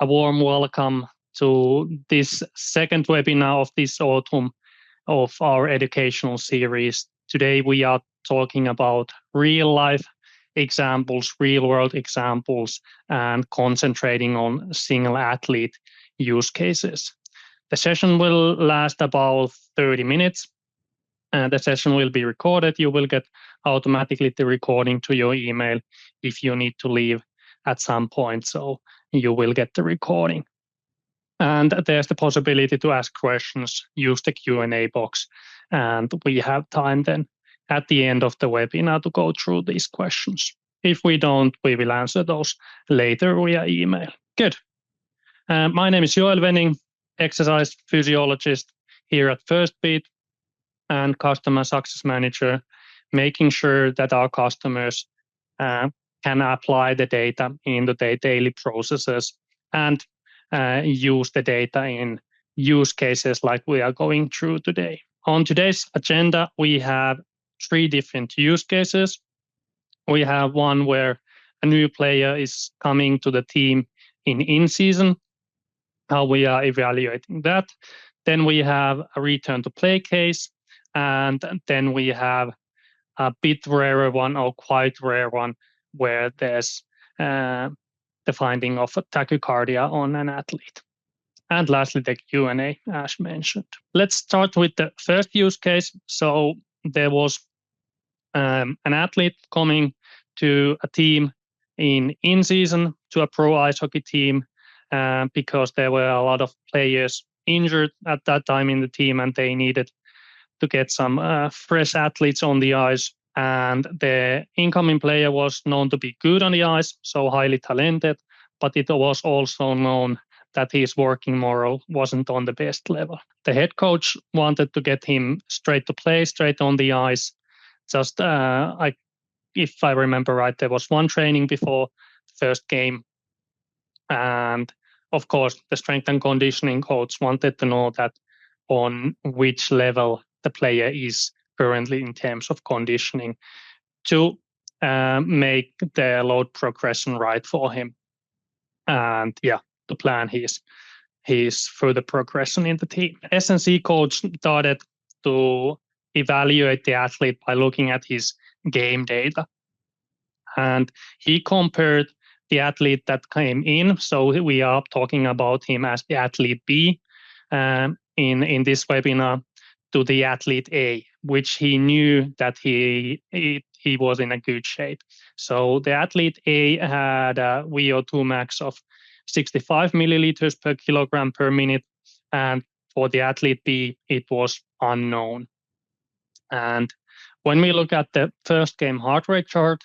a warm welcome to this second webinar of this autumn of our educational series. Today we are talking about real life examples, real world examples, and concentrating on single athlete use cases. The session will last about 30 minutes. The session will be recorded. You will get automatically the recording to your email if you need to leave at some point. So you will get the recording. And there's the possibility to ask questions, use the Q&A box. And we have time then at the end of the webinar to go through these questions. If we don't, we will answer those later via email. Good. My name is Wenning, exercise physiologist here at Firstbeat and customer success manager, making sure that our customers can apply the data into their daily processes and use the data in use cases like we are going through today. On today's agenda, we have 3 different use cases. We have one where a new player is coming to the team in season, how we are evaluating that. Then we have a return to play case, and then we have a bit rarer one or quite rare one where there's the finding of a tachycardia on an athlete. And lastly, the Q&A, as mentioned. Let's start with the first use case. So there was an athlete coming to a team in season, to a pro ice hockey team, because there were a lot of players injured at that time in the team, and they needed to get some fresh athletes on the ice. And the incoming player was known to be good on the ice, so highly talented, but it was also known that his working moral wasn't on the best level. The head coach wanted to get him straight to play, straight on the ice. Just, if I remember right, there was one training before the first game. And of course, the strength and conditioning coach wanted to know that on which level the player is currently in terms of conditioning to make the load progression right for him. And to plan his further progression in the team. S&C coach started to evaluate the athlete by looking at his game data. And he compared the athlete that came in, so we are talking about him as the athlete B in this webinar, to the athlete A, which he knew that he was in a good shape. So the athlete A had a VO2 max of 65 milliliters per kilogram per minute, and for the athlete B, it was unknown. And when we look at the first game heart rate chart,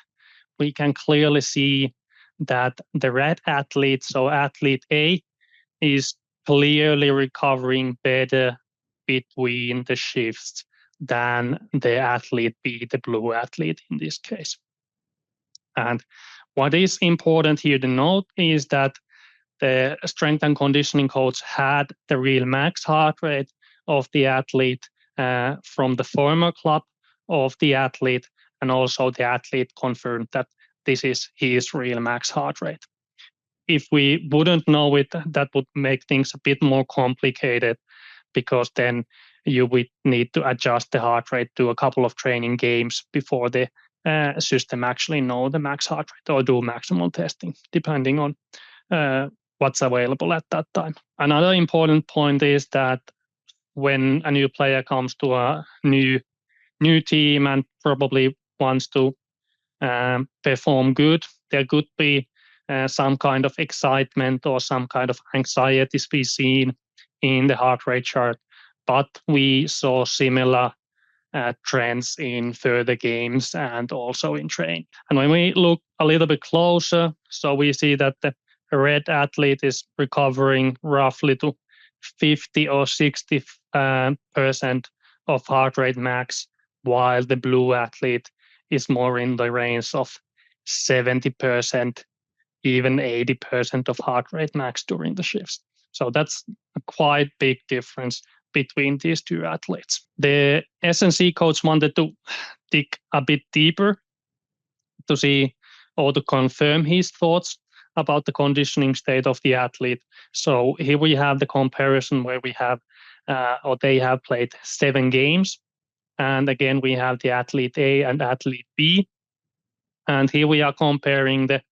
we can clearly see that the red athlete, so athlete A, is clearly recovering better between the shifts than the athlete B, the blue athlete in this case. And what is important here to note is that the strength and conditioning coach had the real max heart rate of the athlete from the former club of the athlete, and also the athlete confirmed that this is his real max heart rate. If we wouldn't know it, that would make things a bit more complicated, because then you would need to adjust the heart rate to a couple of training games before the system actually know the max heart rate or do maximal testing, depending on what's available at that time. Another important point is that when a new player comes to a new team and probably wants to perform good, there could be some kind of excitement or some kind of anxiety to be seen in the heart rate chart. But we saw similar trends in further games and also in training. And when we look a little bit closer, so we see that the red athlete is recovering roughly to 50 or 60% of heart rate max, while the blue athlete is more in the range of 70%, even 80% of heart rate max during the shifts. So that's a quite big difference between these two athletes. The S&C coach wanted to dig a bit deeper to see or to confirm his thoughts about the conditioning state of the athlete. So here we have the comparison where we have, or they have played 7 games. And again, we have the athlete A and athlete B. And here we are comparing the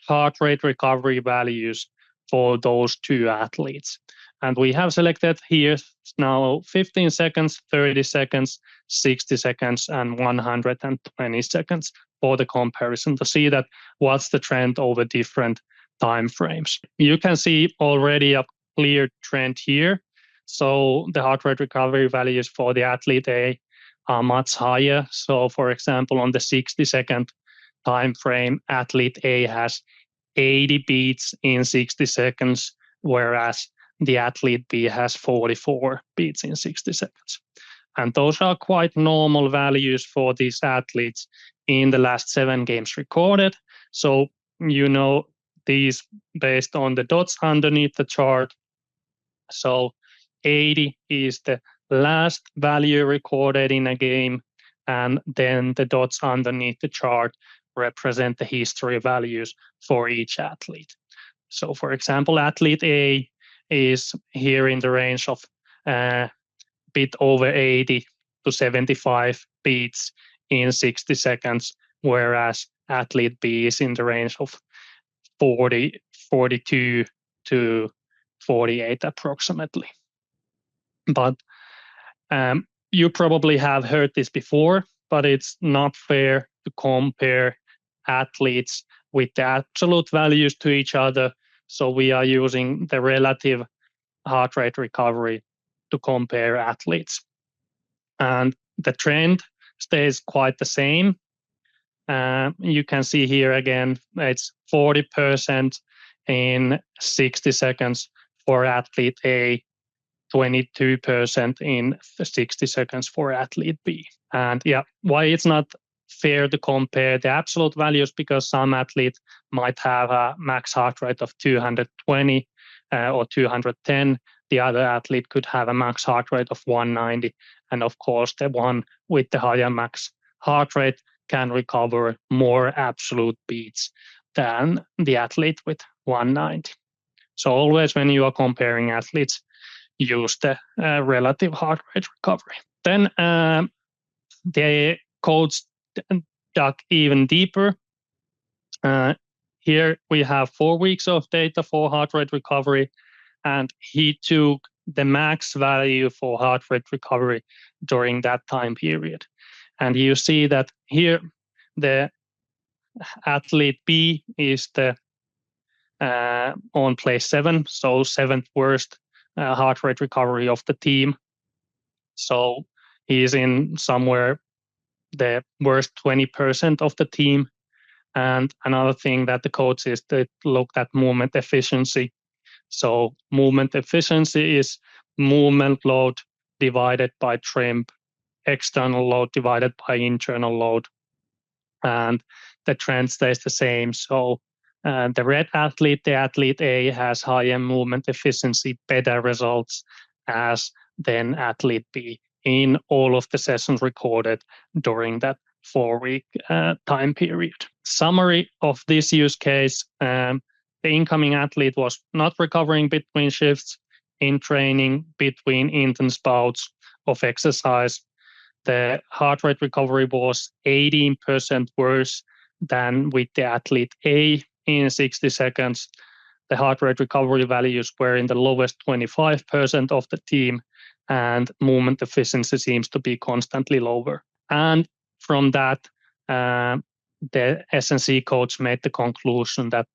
heart rate recovery values for those 2 athletes. And we have selected here now 15 seconds, 30 seconds, 60 seconds, and 120 seconds for the comparison to see that what's the trend over different time frames. You can see already a clear trend here. So the heart rate recovery values for the athlete A are much higher. So for example, on the 60-second time frame, athlete A has 80 beats in 60 seconds, whereas the athlete B has 44 beats in 60 seconds. And those are quite normal values for these athletes in the last 7 games recorded. So you know these based on the dots underneath the chart. So 80 is the last value recorded in a game, and then the dots underneath the chart represent the history values for each athlete. So for example, athlete A is here in the range of bit over 80 to 75 beats in 60 seconds, whereas athlete B is in the range of 42 to 48 approximately. But you probably have heard this before, but it's not fair to compare athletes with the absolute values to each other. So we are using the relative heart rate recovery to compare athletes. And the trend stays quite the same. You can see here again, it's 40% in 60 seconds for athlete A, 22% in 60 seconds for athlete B. And yeah, why it's not fair to compare the absolute values, because some athletes might have a max heart rate of 220 or 210. The other athlete could have a max heart rate of 190. And of course, the one with the higher max heart rate can recover more absolute beats than the athlete with 190. So always when you are comparing athletes, use the relative heart rate recovery. Then the coach dug even deeper. Here we have 4 weeks of data for heart rate recovery, and he took the max value for heart rate recovery during that time period. And you see that here the athlete B is the on place 7, so 7th worst heart rate recovery of the team. So he's in somewhere the worst 20% of the team. And another thing that the coach is they looked at movement efficiency. So movement efficiency is movement load divided by trim, external load divided by internal load. And the trend stays the same. So the red athlete, the athlete A, has higher movement efficiency, better results as than athlete B in all of the sessions recorded during that 4-week time period. Summary of this use case, the incoming athlete was not recovering between shifts in training between intense bouts of exercise. The heart rate recovery was 18% worse than with the athlete A in 60 seconds. The heart rate recovery values were in the lowest 25% of the team, and movement efficiency seems to be constantly lower. And from that, the S&C coach made the conclusion that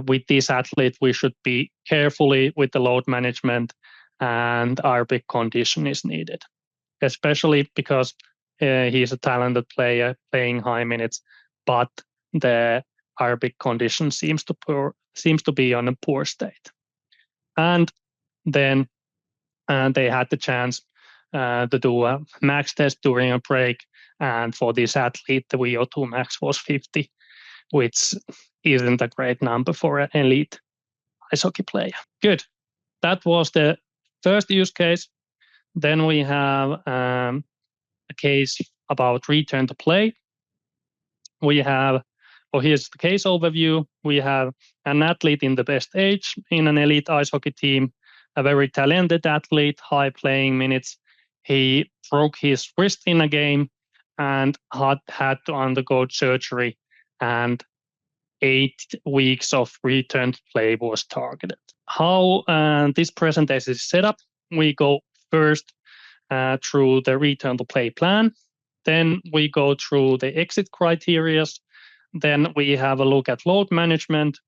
with this athlete, we should be carefully with the load management, and aerobic condition is needed, especially because he's a talented player playing high minutes, but the aerobic condition seems to be on a poor state. And then they had the chance to do a max test during a break. And for this athlete, the VO2 max was 50, which isn't a great number for an elite ice hockey player. Good. That was the first use case. Then we have a case about return to play. We have here's the case overview. We have an athlete in the best age in an elite ice hockey team, a very talented athlete, high playing minutes. He broke his wrist in a game and had to undergo surgery, and 8 weeks of return to play was targeted. How this presentation is set up: we go first through the return to play plan, then we go through the exit criteria, then we have a look at load management,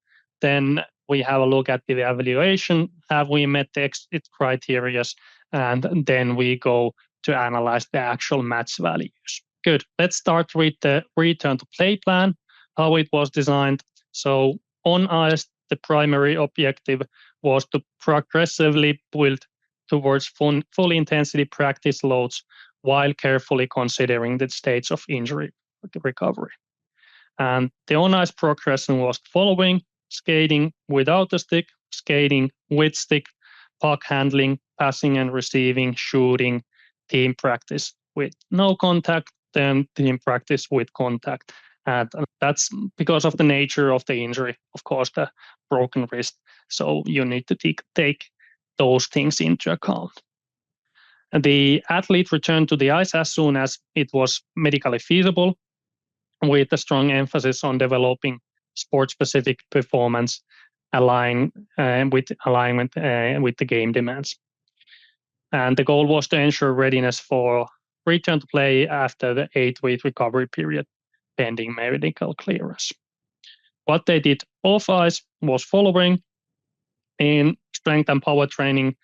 then we have a look at the evaluation, have we met the exit criteria, and then we go to analyze the actual match values. Good. Let's start with the return to play plan, how it was designed. So on ice, the primary objective was to progressively build towards full intensity practice loads while carefully considering the stage of injury recovery. And the on-ice progression was the following: skating without a stick, skating with stick, puck handling, passing and receiving, shooting, team practice with no contact, then team practice with contact. And that's because of the nature of the injury, of course, the broken wrist. So you need to take those things into account. And the athlete returned to the ice as soon as it was medically feasible, with a strong emphasis on developing sport-specific performance alignment with the game demands. And the goal was to ensure readiness for return to play after the 8-week recovery period, pending medical clearance. What they did off ice was following. In strength and power training,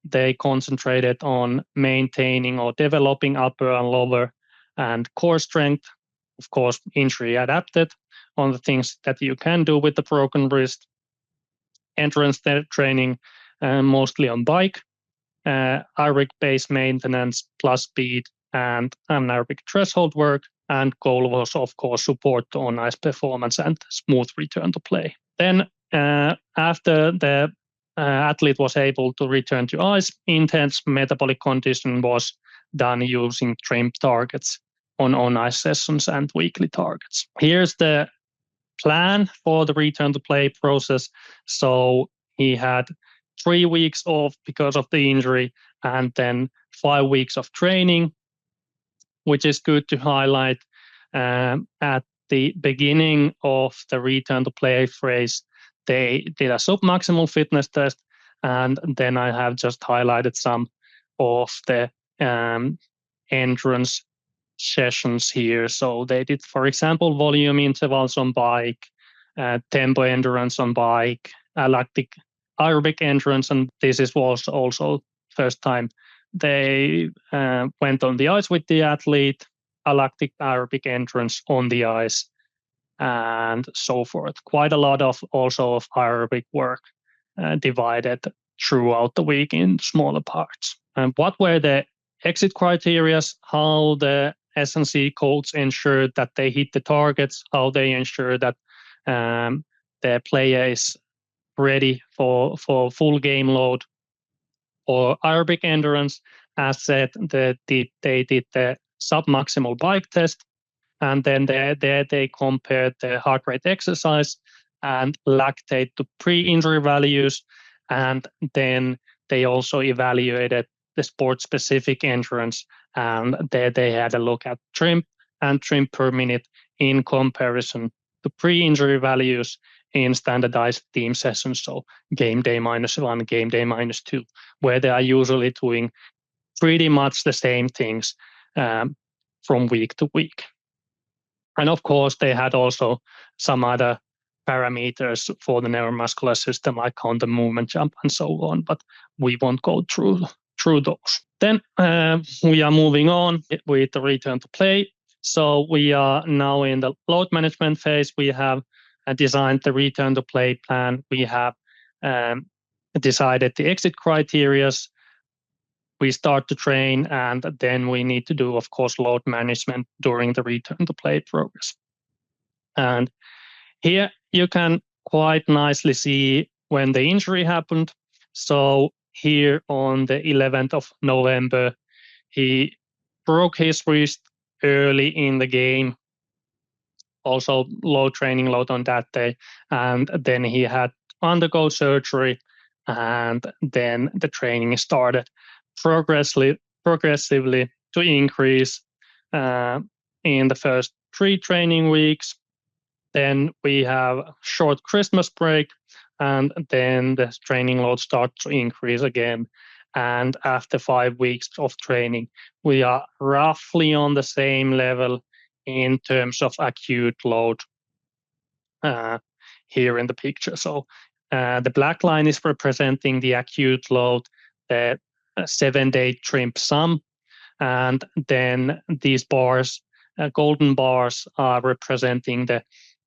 they concentrated on maintaining or developing upper and lower and core strength, of course, injury adapted, on the things that you can do with the broken wrist. Endurance training, mostly on bike, aerobic base maintenance plus speed and anaerobic threshold work. And goal was, of course, support the on-ice performance and smooth return to play. Then after the athlete was able to return to ice, intense metabolic conditioning was done using trim targets on on-ice sessions and weekly targets. Here's the plan for the return to play process. So he had 3 weeks off because of the injury, and then 5 weeks of training, which is good to highlight. At the beginning of the return to play phase, they did a submaximal fitness test, and then I have just highlighted some of the endurance sessions here. So they did, for example, volume intervals on bike, tempo endurance on bike, aerobic endurance, and this was also first time they went on the ice with the athlete, lactic aerobic endurance on the ice, and so forth. Quite a lot of aerobic work divided throughout the week in smaller parts. And what were the exit criteria? How the S&C coach ensured that they hit the targets, how they ensure that the player is ready for full game load. Or aerobic endurance, as said, they did the submaximal bike test, and then there they compared the heart rate exercise and lactate to pre-injury values, and then they also evaluated the sport-specific endurance, and there they had a look at trim and trim per minute in comparison to pre-injury values in standardized team sessions, so game day -1, game day -2, where they are usually doing pretty much the same things from week to week. And of course, they had also some other parameters for the neuromuscular system, like counter movement, jump, and so on, but we won't go through those. Then we are moving on with the return to play. So we are now in the load management phase. We have designed the return to play plan. We have decided the exit criteria. We start to train, and then we need to do, of course, load management during the return to play progress. And here you can quite nicely see when the injury happened. So here on the 11th of November, he broke his wrist early in the game. also low training load on that day. And then he had to undergo surgery, and then the training started progressively to increase in the first 3 training weeks. Then we have a short Christmas break, and then the training load starts to increase again. And after 5 weeks of training, we are roughly on the same level in terms of acute load here in the picture. So the black line is representing the acute load, the 7-day trimp sum, and then these bars, golden bars, are representing the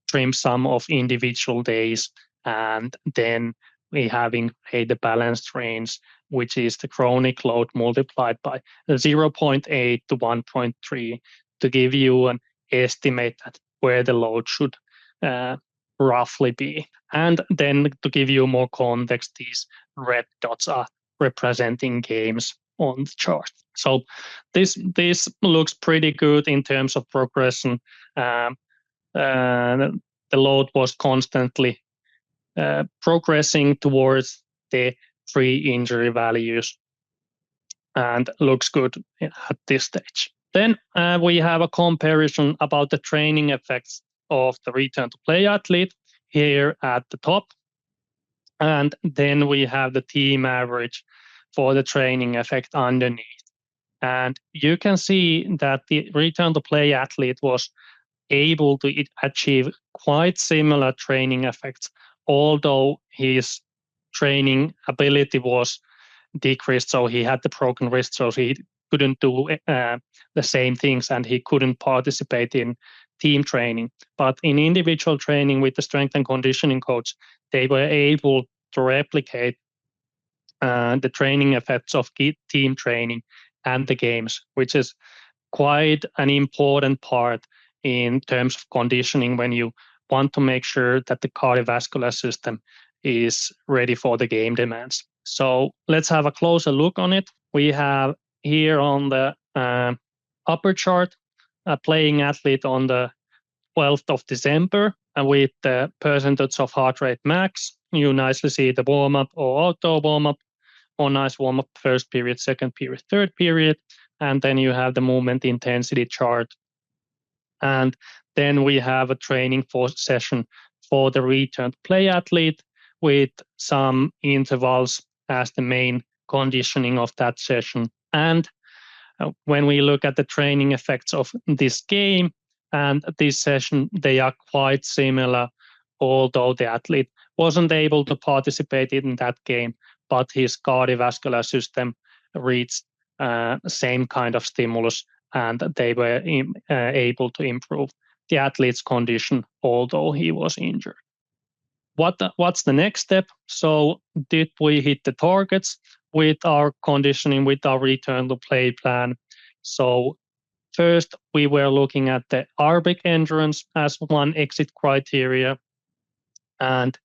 trim sum of individual days, and then we having the balanced range, which is the chronic load multiplied by 0.8 to 1.3 to give you an estimate at where the load should roughly be. And then to give you more context, these red dots are representing games on the chart. So this looks pretty good in terms of progression. The load was constantly progressing towards the pre-injury values and looks good at this stage. Then we have a comparison about the training effects of the return to play athlete here at the top. And then we have the team average for the training effect underneath. And you can see that the return to play athlete was able to achieve quite similar training effects, although his training ability was decreased. So he had the broken wrist, so he couldn't do the same things, and he couldn't participate in team training. But in individual training with the strength and conditioning coach, they were able to replicate the training effects of team training and the games, which is quite an important part in terms of conditioning when you want to make sure that the cardiovascular system is ready for the game demands. So let's have a closer look on it. We have here on the upper chart a playing athlete on the 12th of December with the percentage of heart rate max. You nicely see the warm-up or auto warm-up, or nice warm-up first period, second period, third period, and then you have the movement intensity chart. And then we have a training session for the return to play athlete with some intervals as the main conditioning of that session. And when we look at the training effects of this game and this session, they are quite similar, although the athlete wasn't able to participate in that game, but his cardiovascular system reached same kind of stimulus, and they were able to improve the athlete's condition, although he was injured. What's the next step? So did we hit the targets with our conditioning, with our return to play plan? So first, we were looking at the aerobic endurance as one exit criteria. And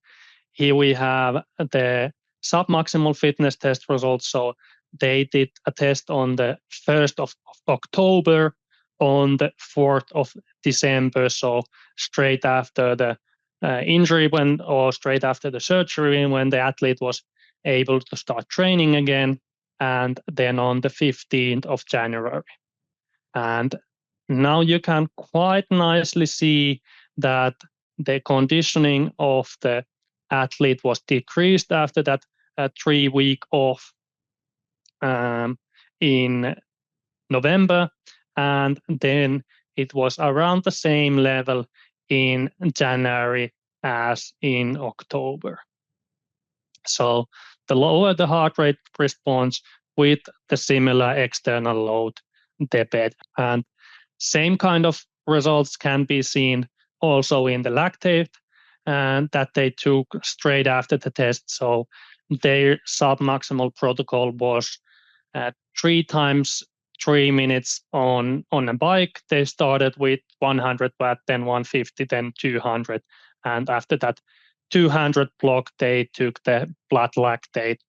here we have the submaximal fitness test results. So they did a test on the 1st of October, on the 4th of December, so straight after the injury or straight after the surgery, when the athlete was able to start training again, and then on the 15th of January. And now you can quite nicely see that the conditioning of the athlete was decreased after that 3-week off in November, and then it was around the same level in January as in October. So the lower the heart rate response with the similar external load, the better. And same kind of results can be seen also in the lactate and that they took straight after the test. So their submaximal protocol was 3 times 3 minutes on a bike. They started with 100 watt, then 150, then 200. And after that 200 block, they took the blood lactate.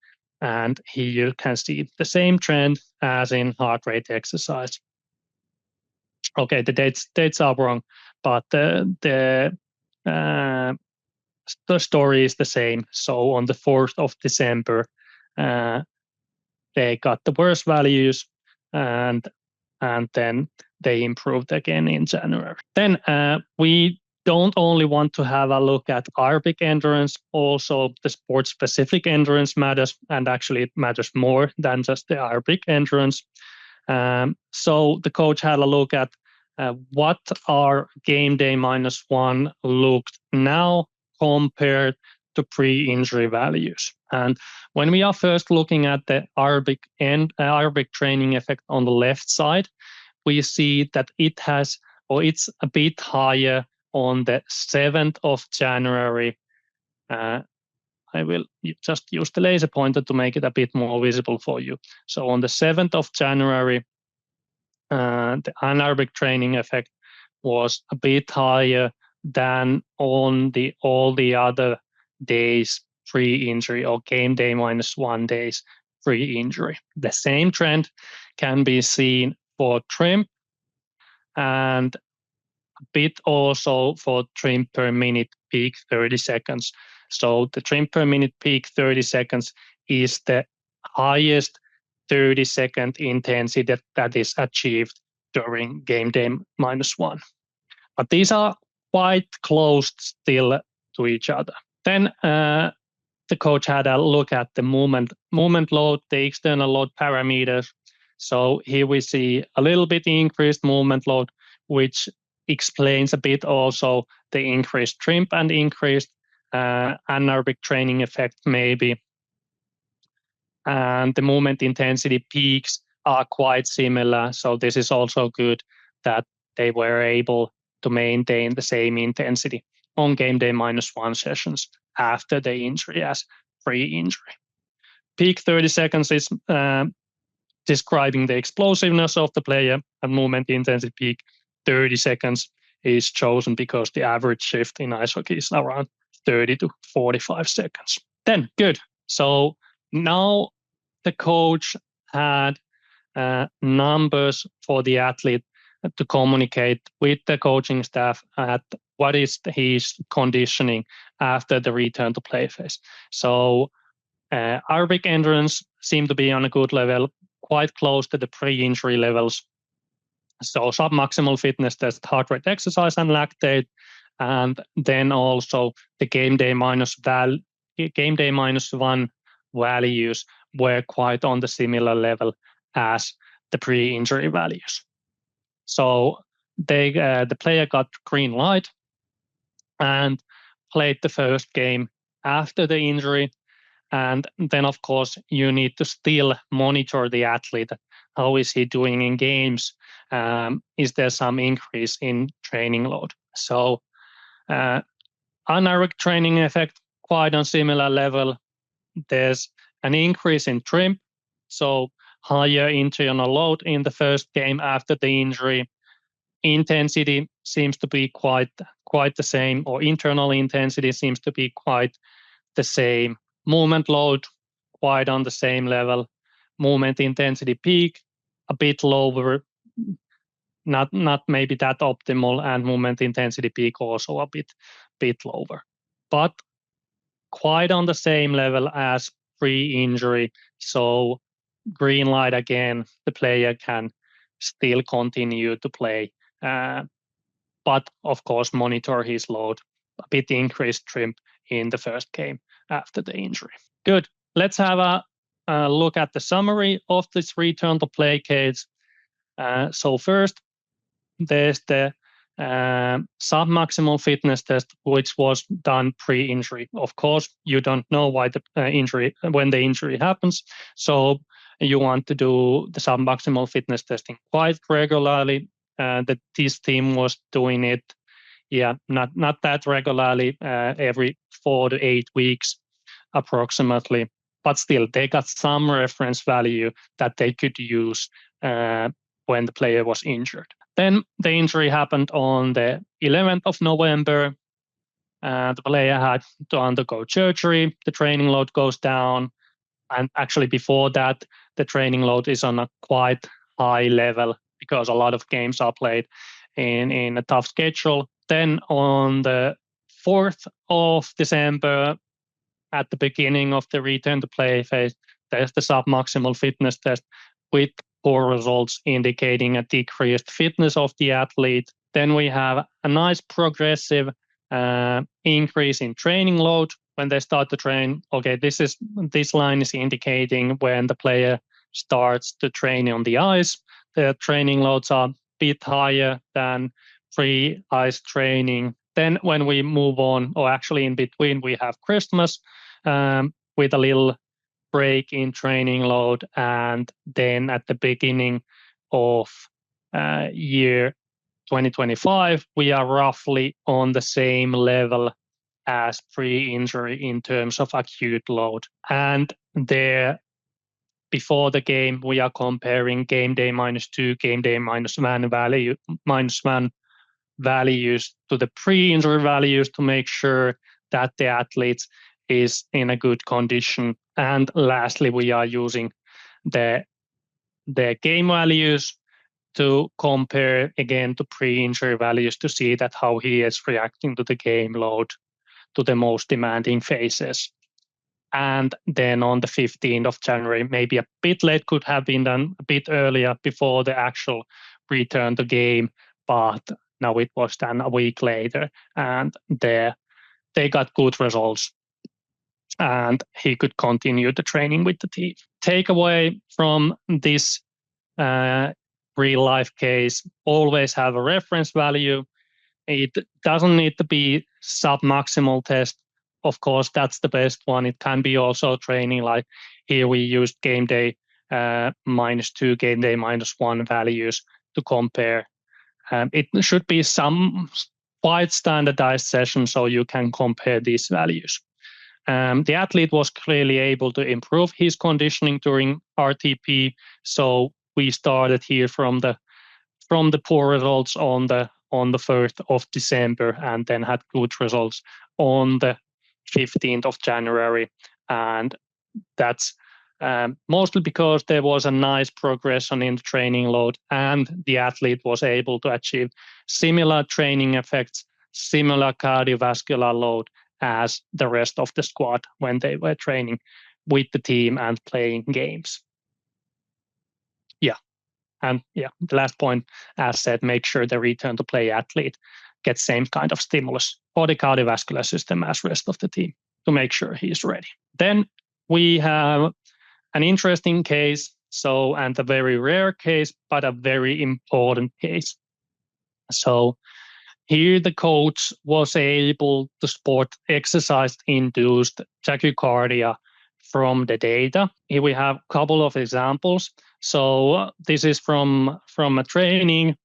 And here you can see the same trend as in heart rate exercise. Okay, the dates are wrong. but the story is the same. So on the 4th of December, they got the worst values, and then they improved again in January. Then we don't only want to have a look at Arabic endurance, also the sport-specific endurance matters, and actually it matters more than just the Arabic endurance. So the coach had a look at what our game day -1 looked now compared to pre-injury values. And when we are first looking at the Arabic training effect on the left side, we see that it's a bit higher on the 7th of January. I will just use the laser pointer to make it a bit more visible for you. So on the 7th of January, the anaerobic training effect was a bit higher than on all the other days pre-injury, or game day -1 days pre-injury. The same trend can be seen for trim, and a bit also for trim per minute peak 30 seconds. So the trim per minute peak 30 seconds is the highest 30-second intensity that is achieved during game day -1. But these are quite close still to each other. Then the coach had a look at the movement load, the external load parameters. So here we see a little bit increased movement load, which explains a bit also the increased trim and increased anaerobic training effect maybe. And the movement intensity peaks are quite similar. So this is also good that they were able to maintain the same intensity on game day -1 sessions after the injury as pre-injury. Peak 30 seconds is describing the explosiveness of the player, and movement intensity peak 30 seconds is chosen because the average shift in ice hockey is around 30 to 45 seconds. Then, good. So now the coach had numbers for the athlete to communicate with the coaching staff at what is his conditioning after the return to play phase. So Arabic endurance seemed to be on a good level, quite close to the pre-injury levels. So submaximal fitness test, heart rate exercise, and lactate, and then also the game day -1 values were quite on the similar level as the pre-injury values. So the player got green light and played the first game after the injury. And then, of course, you need to still monitor the athlete. How is he doing in games? Is there some increase in training load? So anaerobic training effect, quite on similar level. There's an increase in trim, so higher internal load in the first game after the injury. Intensity seems to be quite the same, or internal intensity seems to be quite the same. Movement load, quite on the same level. Movement intensity peak, a bit lower, not maybe that optimal, and movement intensity peak also a bit lower. But quite on the same level as pre-injury. So green light again, the player can still continue to play. But of course, monitor his load, a bit increased trim in the first game after the injury. Good. Let's have a look at the summary of this return to play case. So first, there's the submaximal fitness test, which was done pre-injury. Of course, you don't know when the injury happens, so you want to do the submaximal fitness testing quite regularly. This team was doing it, not that regularly, every 4 to 8 weeks approximately, but still they got some reference value that they could use when the player was injured. Then the injury happened on the 11th of November. The player had to undergo surgery. The training load goes down. And actually before that, the training load is on a quite high level because a lot of games are played in a tough schedule. Then on the 4th of December, at the beginning of the return to play phase, there's the submaximal fitness test with poor results indicating a decreased fitness of the athlete. Then we have a nice progressive increase in training load when they start to train. Okay, this line is indicating when the player starts to train on the ice. The training loads are a bit higher than pre-ice training. Then when we move on, or actually in between, we have Christmas with a little break in training load. And then at the beginning of year 2025, we are roughly on the same level as pre-injury in terms of acute load. And there, before the game, we are comparing game day -2, game day -1 values to the pre-injury values to make sure that the athlete is in a good condition. And lastly, we are using the game values to compare again to pre-injury values to see that how he is reacting to the game load, to the most demanding phases. And then on the 15th of January, maybe a bit late, could have been done a bit earlier before the actual return to game, but now it was done a week later, and they got good results, and he could continue the training with the team. Takeaway from this real life case: always have a reference value. It doesn't need to be sub-maximal test. Of course, that's the best one. It can be also training, like here we used game day -2, game day -1 values to compare. It should be some quite standardized session so you can compare these values. The athlete was clearly able to improve his conditioning during RTP, so we started here from the poor results on the 1st of December, and then had good results on the 15th of January. And that's mostly because there was a nice progression in the training load, and the athlete was able to achieve similar training effects, similar cardiovascular load as the rest of the squad when they were training with the team and playing games. And the last point, as said, make sure the return to play athlete gets same kind of stimulus for the cardiovascular system as rest of the team to make sure he's ready. Then we have an interesting case, and a very rare case, but a very important case. So here the coach was able to spot exercise-induced tachycardia from the data. Here we have a couple of examples. So this is from a training,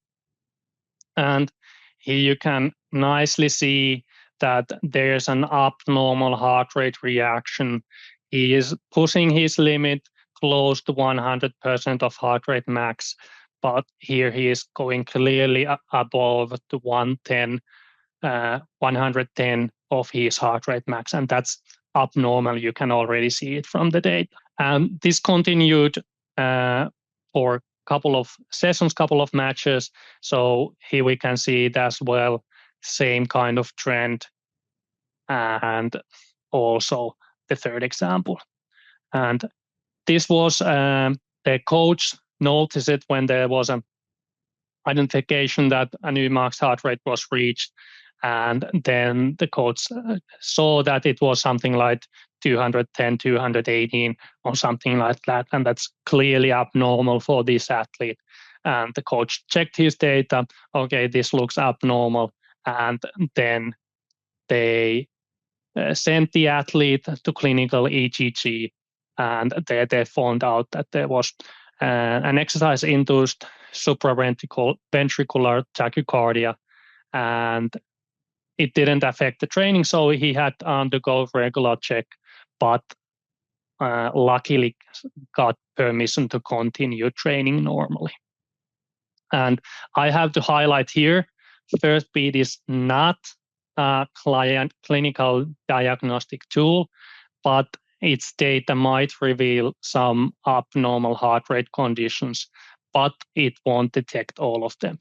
and here you can nicely see that there's an abnormal heart rate reaction. He is pushing his limit close to 100% of heart rate max, but here he is going clearly above the 110 of his heart rate max, and that's abnormal. You can already see it from the data. And this continued for a couple of sessions, couple of matches. So here we can see it as well, same kind of trend. And also the third example. And this was the coach noticed it when there was an identification that a new max heart rate was reached. And then the coach saw that it was something like 210, 218 or something like that. And that's clearly abnormal for this athlete. And the coach checked his data. Okay, this looks abnormal. And then they sent the athlete to clinical EGG. And they found out that there was an exercise-induced supraventricular tachycardia. And it didn't affect the training, so he had to undergo regular check, but luckily got permission to continue training normally. And I have to highlight here, Firstbeat is not a clinical diagnostic tool, but its data might reveal some abnormal heart rate conditions, but it won't detect all of them.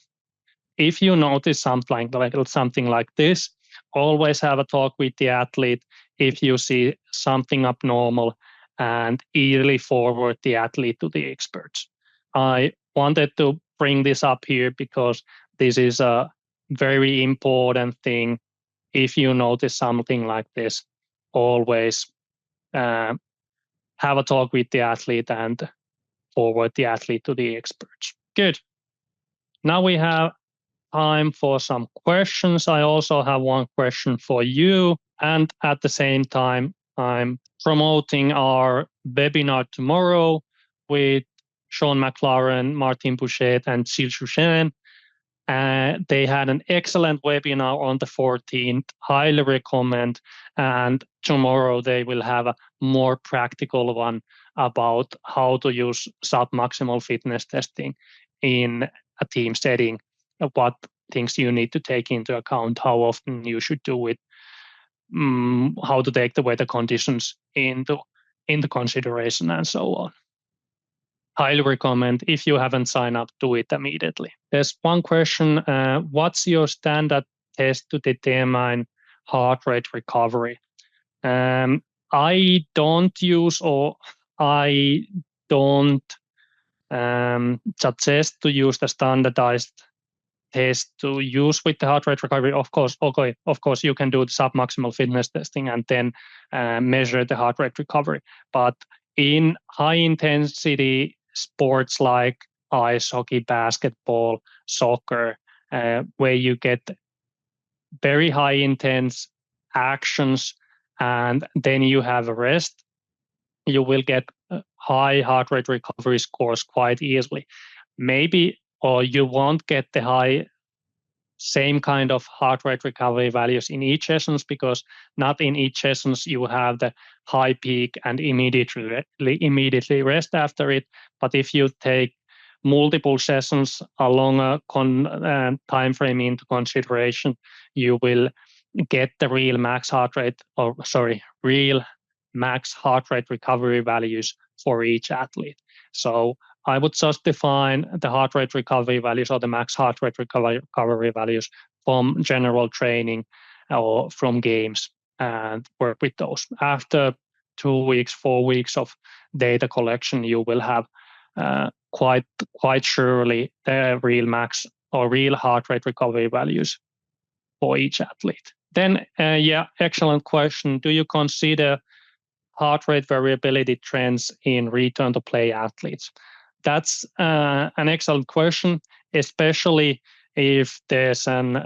if you notice something like this, always have a talk with the athlete if you see something abnormal, and easily forward the athlete to the experts. I wanted to bring this up here because this is a very important thing. If you notice something like this, always have a talk with the athlete and forward the athlete to the experts. Good. Now we have time for some questions. I also have one question for you. And at the same time, I'm promoting our webinar tomorrow with Sean McLaren, Martin Bouchet, and Gilles Chouchen. They had an excellent webinar on the 14th. Highly recommend. And tomorrow they will have a more practical one about how to use sub-maximal fitness testing in a team setting, what things you need to take into account, how often you should do it, how to take the weather conditions into consideration, and so on. Highly recommend. If you haven't signed up, do it immediately. There's one question. What's your standard test to determine heart rate recovery? I don't use, or I don't suggest to use the standardized test to use with the heart rate recovery. Of course, you can do the sub-maximal fitness testing and then measure the heart rate recovery. But in high-intensity sports like ice hockey, basketball, soccer, where you get very high intense actions and then you have a rest, you will get high heart rate recovery scores quite easily. Maybe, or you won't get the same kind of heart rate recovery values in each sessions, because not in each sessions you have the high peak and immediately rest after it. But if you take multiple sessions along a time frame into consideration, you will get the real max heart rate recovery values for each athlete. So I would just define the heart rate recovery values or the max heart rate recovery values from general training or from games and work with those. After 2 weeks, 4 weeks of data collection, you will have quite surely the real max or real heart rate recovery values for each athlete. Then, excellent question. Do you consider heart rate variability trends in return to play athletes? That's an excellent question, especially if there's an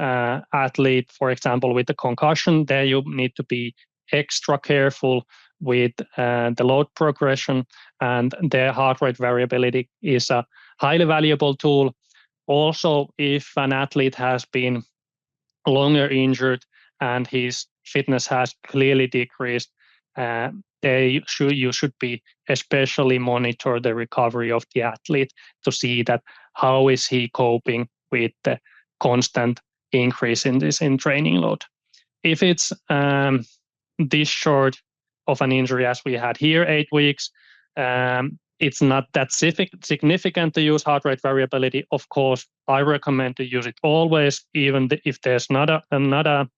athlete, for example, with a concussion. There you need to be extra careful with the load progression, and their heart rate variability is a highly valuable tool. Also, if an athlete has been longer injured and his fitness has clearly decreased, you should be especially monitor the recovery of the athlete to see that how is he coping with the constant increase in training load. If it's this short of an injury as we had here, 8 weeks, it's not that significant to use heart rate variability. Of course, I recommend to use it always, even if there's not another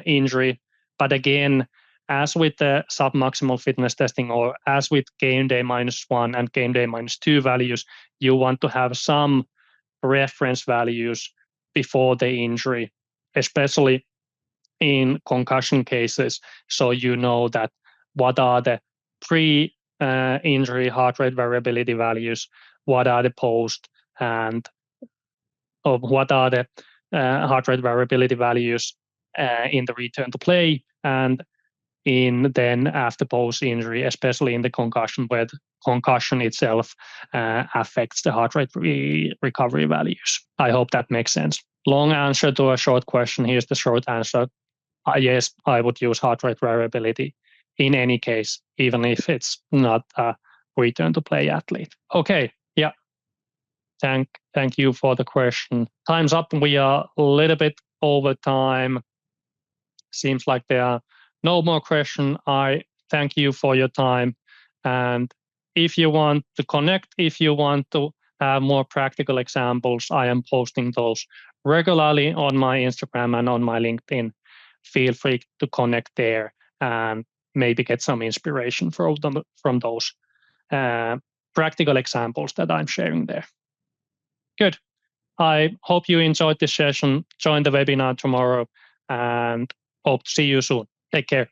injury. But again, as with the sub-maximal fitness testing, or as with game day -1 and game day -2 values, you want to have some reference values before the injury, especially in concussion cases, so you know that what are the pre-injury heart rate variability values, what are the post, and what are the heart rate variability values in the return to play, and in then after post-injury, especially in the concussion, where the concussion itself affects the heart rate recovery values. I hope that makes sense. Long answer to a short question. Here's the short answer. Yes, I would use heart rate variability in any case, even if it's not a return to play athlete. Okay, yeah. Thank you for the question. Time's up. We are a little bit over time. Seems like there are no more questions. I thank you for your time. And if you want to connect, if you want to have more practical examples, I am posting those regularly on my Instagram and on my LinkedIn. Feel free to connect there and maybe get some inspiration from those practical examples that I'm sharing there. Good. I hope you enjoyed this session. Join the webinar tomorrow and hope to see you soon. Take care.